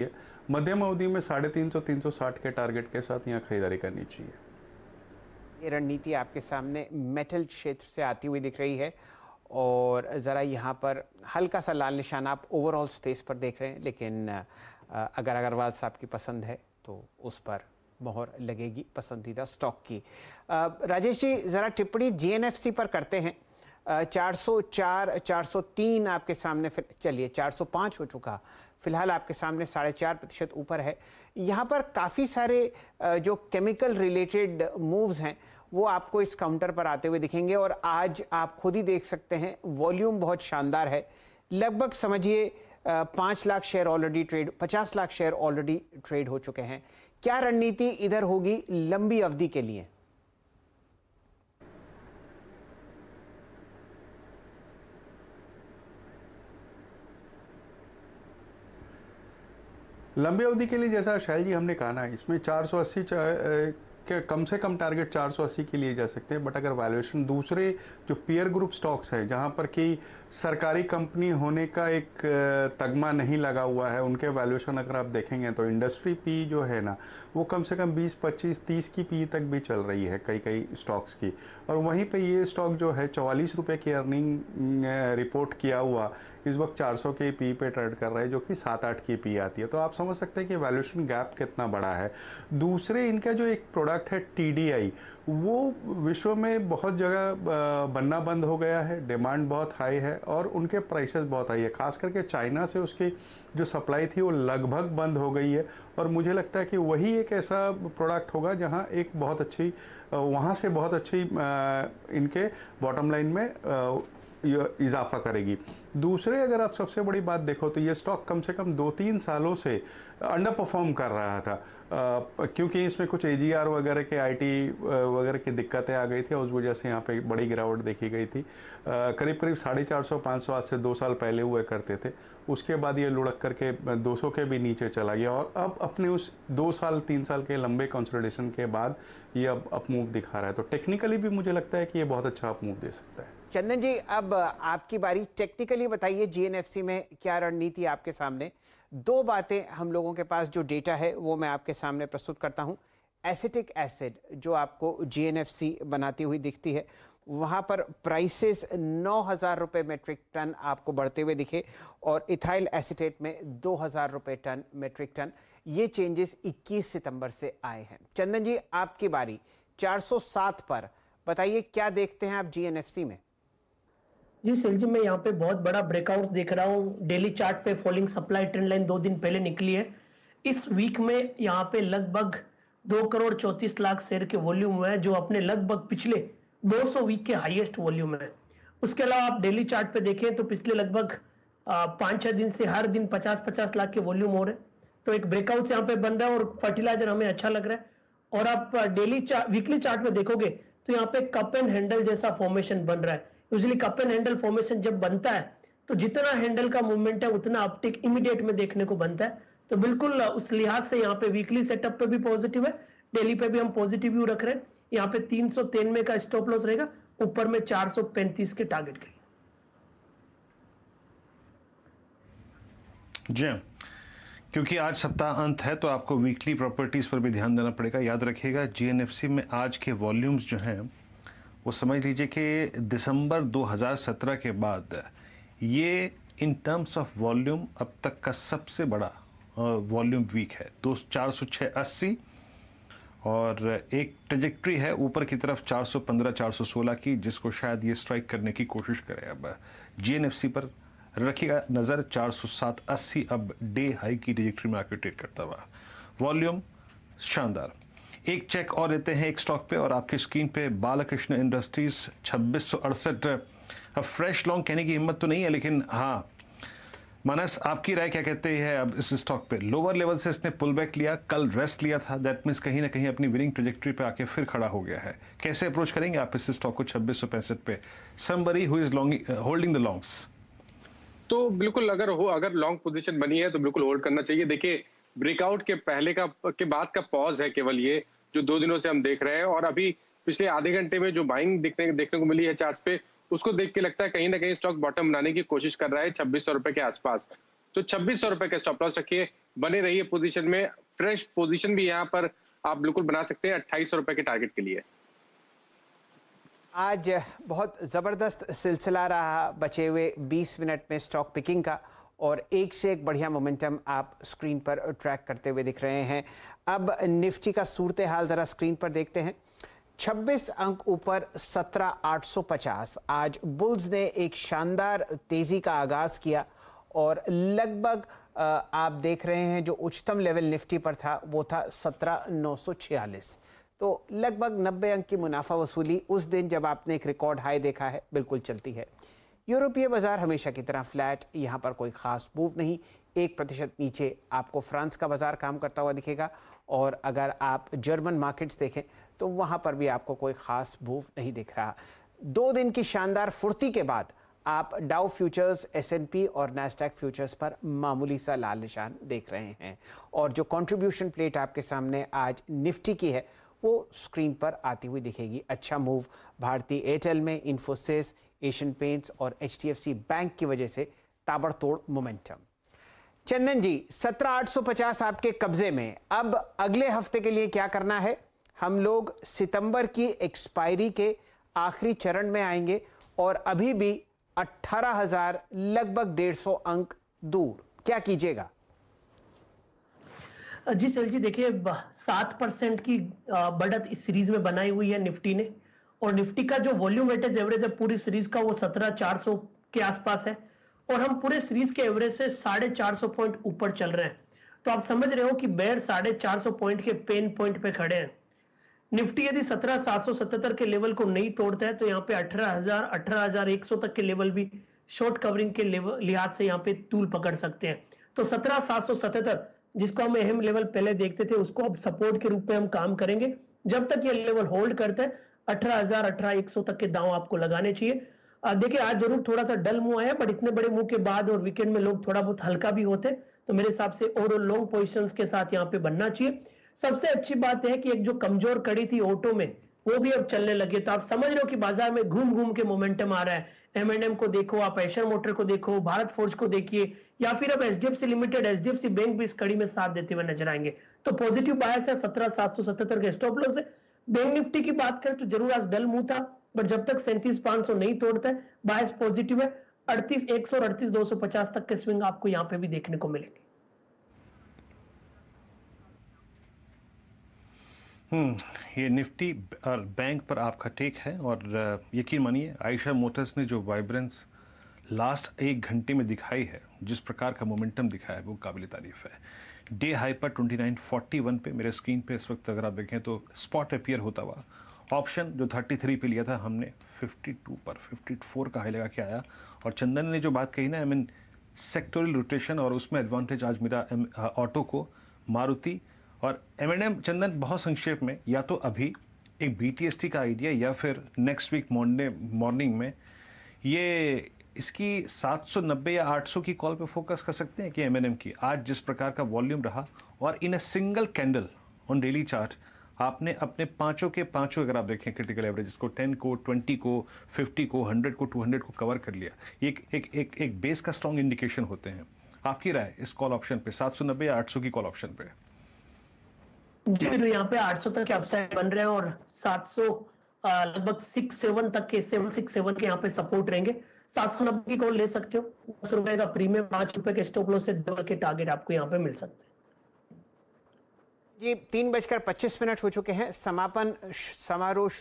है। मध्यम अवधि में 350 360 के टारगेट के साथ यहाँ खरीदारी करनी चाहिए। ये रणनीति आपके सामने मेटल क्षेत्र से आती हुई दिख रही है और ज़रा यहाँ पर हल्का सा लाल निशान आप ओवरऑल स्पेस पर देख रहे हैं, लेकिन अगर अग्रवाल साहब की पसंद है तो उस पर मोहर लगेगी पसंदीदा स्टॉक की। राजेश जी, ज़रा टिप्पणी जीएनएफसी पर करते हैं। 404 403 आपके सामने, फिर चलिए 405 हो चुका, फिलहाल आपके सामने 4.5% ऊपर है। यहाँ पर काफ़ी सारे जो केमिकल रिलेटेड मूव्स हैं वो आपको इस काउंटर पर आते हुए दिखेंगे और आज आप खुद ही देख सकते हैं वॉल्यूम बहुत शानदार है। लगभग समझिए 5 lakh share already trade, 50 lakh share already trade हो चुके हैं। क्या रणनीति इधर होगी लंबी अवधि के लिए? लंबी अवधि के लिए जैसा शैल जी हमने कहा ना, इसमें 480 के कम से कम टारगेट 480 के लिए जा सकते हैं। बट अगर वैल्यूएशन दूसरे जो पीयर ग्रुप स्टॉक्स हैं जहां पर कि सरकारी कंपनी होने का एक तगमा नहीं लगा हुआ है, उनके वैल्यूएशन अगर आप देखेंगे तो इंडस्ट्री पी जो है ना वो कम से कम 20 25 30 की पी तक भी चल रही है कई कई स्टॉक्स की। और वहीं पे ये स्टॉक जो है 44 रुपये की अर्निंग रिपोर्ट किया हुआ इस वक्त 400 के पी पे ट्रेड कर रहा है, जो कि 7-8 की पी आती है। तो आप समझ सकते हैं कि वैल्यूएशन गैप कितना बड़ा है। दूसरे इनका जो एक प्रोडक्ट है टीडीआई, वो विश्व में बहुत जगह बनना बंद हो गया है, डिमांड बहुत हाई है और उनके प्राइसेस बहुत हाई है। खास करके चाइना से उसकी जो सप्लाई थी वो लगभग बंद हो गई है और मुझे लगता है कि वही एक ऐसा प्रोडक्ट होगा जहां एक बहुत अच्छी वहां से बहुत अच्छी इनके बॉटम लाइन में इजाफा करेगी। दूसरे अगर आप सबसे बड़ी बात देखो तो ये स्टॉक कम से कम 2-3 सालों से अंडर परफॉर्म कर रहा था, क्योंकि इसमें कुछ एजीआर वगैरह के आईटी वगैरह की दिक्कतें आ गई थी और उस वजह से यहाँ पे बड़ी गिरावट देखी गई थी। करीब करीब 450-500 आज से 2 साल पहले हुए करते थे। उसके बाद ये लुढ़क करके 200 के भी नीचे चला गया और अब अपने उस 2 साल 3 साल के लंबे कंसोलिडेशन के बाद ये अब अप मूव दिखा रहा है। तो टेक्निकली भी मुझे लगता है कि ये बहुत अच्छा अप मूव दे सकता है। चंदन जी, अब आपकी बारी। टेक्निकली बताइए जीएनएफसी में क्या रणनीति आपके सामने। 2 बातें हम लोगों के पास जो डेटा है वो मैं आपके सामने प्रस्तुत करता हूं। एसिटिक एसिड जो आपको जीएनएफसी बनाती हुई दिखती है, वहां पर प्राइसेस 9,000 रुपये मेट्रिक टन आपको बढ़ते हुए दिखे और इथाइल एसिटेट में 2,000 रुपये टन मेट्रिक टन। ये चेंजेस 21 सितंबर से आए हैं। चंदन जी, आपकी बारी। 407 पर बताइए क्या देखते हैं आप जीएनएफसी में? जी सेल जी, मैं यहाँ पे बहुत बड़ा ब्रेकआउट देख रहा हूँ। डेली चार्ट पे फॉलिंग सप्लाई ट्रेंड लाइन 2 दिन पहले निकली है। इस वीक में यहाँ पे लगभग 2 करोड़ 34 लाख शेयर के वॉल्यूम हुए हैं, जो अपने लगभग पिछले 200 वीक के हाईएस्ट वॉल्यूम है। उसके अलावा आप डेली चार्ट पे देखें तो पिछले लगभग 5-6 दिन से हर दिन 50-50 लाख के वॉल्यूम हो रहे हैं। तो एक ब्रेकआउट यहाँ पे बन रहा है और फर्टिलाइजर हमें अच्छा लग रहा है। और आप वीकली चार्ट में देखोगे तो यहाँ पे कप एंड हैंडल जैसा फॉर्मेशन बन रहा है। Usually cup and handle formation जब बनता है तो जितना हैंडल का मूवमेंट है उतना अपटिक इमीडिएट में देखने को बनता है। तो बिल्कुल उस लिहाज से यहाँ पे वीकली सेटअप पे भी पॉजिटिव है, डेली पे भी हम पॉजिटिव व्यू रख रहे हैं। यहाँ पे 393 का स्टॉप लॉस रहेगा, ऊपर में 435 के टारगेट के लिए। जी, क्योंकि आज सप्ताह अंत है तो आपको वीकली प्रॉपर्टीज पर भी ध्यान देना पड़ेगा। याद रखिएगा जीएनएफसी में आज के वॉल्यूम्स जो हैं वो समझ लीजिए कि दिसंबर 2017 के बाद ये इन टर्म्स ऑफ वॉल्यूम अब तक का सबसे बड़ा वॉल्यूम वीक है। 406.80 और एक ट्रेजेक्ट्री है ऊपर की तरफ 415 416 की, जिसको शायद ये स्ट्राइक करने की कोशिश करे। अब जीएनएफसी पर रखिएगा नज़र। 407.80 अब डे हाई की ट्रेजेक्ट्री में आकर ट्रेड करता हुआ। वॉल्यूम शानदार। एक चेक और लेते हैं एक स्टॉक पे और आपकी स्क्रीन पे बालकृष्ण इंडस्ट्रीज 2668। अब फ्रेश लॉन्ग कहने की हिम्मत तो नहीं है, लेकिन हाँ मानस, आपकी राय क्या कहते हैं अब इस स्टॉक पे? लोअर लेवल से इसने पुल बैक लिया, कल रेस्ट लिया था, दैट मीन्स कहीं ना कहीं अपनी विनिंग ट्रेजेक्ट्री पे आके फिर खड़ा हो गया है। कैसे अप्रोच करेंगे आप इस स्टॉक को 2665 पे? Somebody who is holding the longs. तो बिल्कुल अगर लॉन्ग पोजीशन बनी है तो बिल्कुल होल्ड करना चाहिए। देखिए, ब्रेकआउट के बाद का पॉज है केवल ये, जो 2 दिनों से हम देख रहे हैं। और अभी पिछले आधे घंटे में जो बाइंग देखने को मिली है चार्ट पे, उसको देख के लगता है कहीं ना कहीं स्टॉक बॉटम बनाने की कोशिश कर रहा है 2600 रुपए के आसपास। तो 2600 रुपए का स्टॉप लॉस रखिए, बने रहिए पोजीशन में। फ्रेश पोजीशन भी यहाँ पर आप बिल्कुल बना सकते हैं 2800 रुपए के टारगेट के लिए। आज बहुत ज़बरदस्त सिलसिला रहा बचे हुए 20 मिनट में स्टॉक पिकिंग का, और एक से एक बढ़िया मोमेंटम आप स्क्रीन पर ट्रैक करते हुए दिख रहे हैं। अब निफ्टी का सूरत हाल ज़रा स्क्रीन पर देखते हैं। 26 अंक ऊपर 17,850। आज बुल्स ने एक शानदार तेज़ी का आगाज़ किया और लगभग आप देख रहे हैं जो उच्चतम लेवल निफ्टी पर था वो था 17,946। तो लगभग 90 अंक की मुनाफा वसूली उस दिन जब आपने एक रिकॉर्ड हाई देखा है बिल्कुल चलती है। यूरोपीय बाजार हमेशा की तरह फ्लैट, यहाँ पर कोई खास मूव नहीं। 1% नीचे आपको फ्रांस का बाजार काम करता हुआ दिखेगा, और अगर आप जर्मन मार्केट्स देखें तो वहाँ पर भी आपको कोई खास मूव नहीं दिख रहा। 2 दिन की शानदार फुर्ती के बाद आप डाउ फ्यूचर्स, S&P और नैस्डैक फ्यूचर्स पर मामूली सा लाल निशान देख रहे हैं, और जो कंट्रीब्यूशन प्लेट आपके सामने आज निफ्टी की है वो स्क्रीन पर आती हुई दिखेगी। अच्छा मूव भारतीय एयरटेल में, इन्फोसिस, एशियन पेंट्स और HDFC बैंक की वजह से ताबड़तोड़ मोमेंटम। चंदन जी, 17,850 आपके कब्जे में। अब अगले हफ्ते के लिए क्या करना है? हम लोग सितंबर की एक्सपायरी के आखिरी चरण में आएंगे और अभी भी 18,000 लगभग 150 अंक दूर, क्या कीजिएगा? जी सर जी, देखिए 7% की बढ़त इस सीरीज में बनाई हुई है निफ्टी ने, और निफ्टी का जो वॉल्यूम वेटेज एवरेज है पूरी सीरीज का वो 17,400 के आसपास है, और हम पूरे सीरीज के एवरेज से 450 पॉइंट ऊपर चल रहे हैं। तो आप समझ रहे हो कि बेयर 450 पॉइंट के पेन पॉइंट पे खड़े हैं। निफ्टी यदि 17,777 के लेवल को नहीं तोड़ता है तो यहाँ पे 18,000, 18,100 तक के लेवल भी शॉर्ट कवरिंग के लिहाज से यहाँ पे तूल पकड़ सकते हैं। तो 17,777 जिसको हम अहम लेवल पहले देखते थे उसको अब सपोर्ट के रूप में हम काम करेंगे। जब तक ये लेवल होल्ड करता है 18,000, 18,100 तक के दांव आपको लगाने चाहिए। देखिए आज जरूर थोड़ा सा डल मुंह आया, बट इतने बड़े मुंह के बाद और वीकेंड में लोग थोड़ा बहुत हल्का भी होते, तो मेरे हिसाब से ओवरऑल लॉन्ग पोजीशंस के साथ यहाँ पे बनना चाहिए। सबसे अच्छी बात है कि एक जो कमजोर कड़ी थी ऑटो में वो भी अब चलने लगे, तो आप समझ रहे हो कि बाजार में घूम घूम के मोमेंटम आ रहा है। M&M को देखो, आप एशियन मोटर को देखो, भारत फोर्ज को देखिए, या फिर अब HDFC लिमिटेड, HDFC बैंक भी इस कड़ी में साथ देते हुए नजर आएंगे। तो पॉजिटिव बायस है, 17,777 के स्टॉप लॉस है। बैंक निफ्टी की बात करें तो जरूर आज डल मुंह था, बट जब तक 37,500 नहीं तोड़ता है बायस पॉजिटिव है। 38,100 और 38,250 तक के स्विंग आपको यहाँ पे भी देखने को मिलेंगे। ये निफ्टी और बैंक पर आपका टेक है, और यकीन मानिए आयशा मोटर्स ने जो वाइब्रेंस लास्ट 1 घंटे में दिखाई है, जिस प्रकार का मोमेंटम दिखाया है वो काबिल तारीफ है। डे हाई पर 2941 पे मेरे स्क्रीन पे इस वक्त अगर आप देखें तो स्पॉट अपीयर होता हुआ ऑप्शन जो 33 पे लिया था हमने 52 पर 54 का हाई लगा के आया। और चंदन ने जो बात कही ना, आई मीन सेक्टोरल रोटेशन, और उसमें एडवांटेज आज मेरा ऑटो को, मारुति और M&M। चंदन बहुत संक्षेप में, या तो अभी एक BTST का आइडिया या फिर नेक्स्ट वीक मॉर्निंग में ये इसकी 790 या 800 की कॉल पे फोकस कर सकते हैं कि M&M की आज जिस प्रकार का वॉल्यूम रहा, और in a single candle on daily chart आपने अपने पांचों के पांचों, अगर आप देखें क्रिटिकल एवरेज को 10 को 20 को 50 को 100 को 200 को कवर कर लिया। एक बेस का स्ट्रॉन्ग इंडिकेशन होते हैं। आपकी राय इस कॉल ऑप्शन पे 790 या 800 की कॉल ऑप्शन पे? जी तो यहाँ पे 800 तक के अपसाइड बन रहे हैं, और 700 लगभग 67 तक के 767 के यहाँ पे सपोर्ट रहेंगे। 790 की कॉल ले सकते हो। 10 रुपए का प्रीमियम, 5 रुपए के स्टॉप लॉस से डबल के टारगेट आपको यहाँ पे मिल सकते हैं। जी 3:25 हो चुके हैं। समापन समारोह